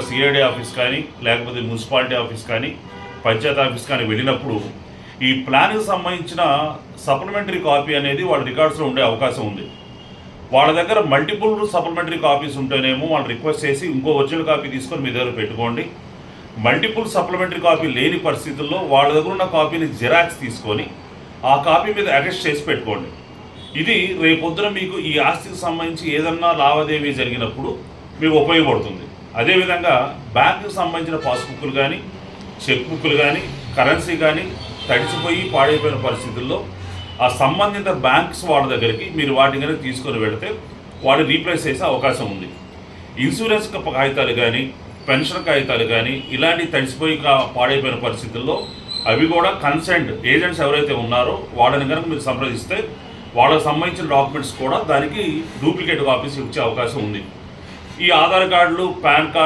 CID office కానీ లేకపోతే municipality office కానీ పంచాయతీ ఆఫీస్ కానీ వెళ్ళినప్పుడు ఈ ప్లాన్కి సంబంధించిన సప్లిమెంటరీ కాపీ అనేది వాళ్ళ రికార్డ్స్లో ఉండే అవకాశం ఉంది. వాళ్ళ దగ్గర మల్టిపుల్ సప్లిమెంటరీ కాపీస్ ఉంటేనేమో వాళ్ళు రిక్వెస్ట్ చేసి ఇంకో ఒరిజినల్ కాపీ తీసుకొని మీ దగ్గర పెట్టుకోండి. మల్టిపుల్ సప్లిమెంటరీ కాపీ లేని పరిస్థితుల్లో వాళ్ళ దగ్గర ఉన్న కాపీని జిరాక్స్ తీసుకొని ఆ కాపీ మీద అటెస్ట్ చేసి పెట్టుకోండి. ఇది రేపొద్దున మీకు ఈ ఆస్తికి సంబంధించి ఏదన్నా లావాదేవీ జరిగినప్పుడు మీకు ఉపయోగపడుతుంది. అదేవిధంగా బ్యాంకుకి సంబంధించిన పాస్బుక్లు కానీ చెక్ బుక్లు కానీ కరెన్సీ కానీ తడిసిపోయి పాడైపోయిన పరిస్థితుల్లో ఆ సంబంధిత బ్యాంక్స్ వాళ్ళ దగ్గరికి మీరు వాటి కనుక తీసుకొని వెళితే వాడు రీప్లేస్ చేసే అవకాశం ఉంది. ఇన్సూరెన్స్ కాగితాలు కానీ పెన్షన్ కాగితాలు కానీ ఇలాంటి తడిసిపోయి పాడైపోయిన పరిస్థితుల్లో అవి కూడా కన్సర్న్డ్ ఏజెంట్స్ ఎవరైతే ఉన్నారో వాళ్ళని కనుక మీరు సంప్రదిస్తే వాళ్ళకి సంబంధించిన డాక్యుమెంట్స్ కూడా దానికి డూప్లికేట్ కాపీస్ ఇచ్చే అవకాశం ఉంది. ఈ ఆధార్ కార్డులు, పాన్ కార్డు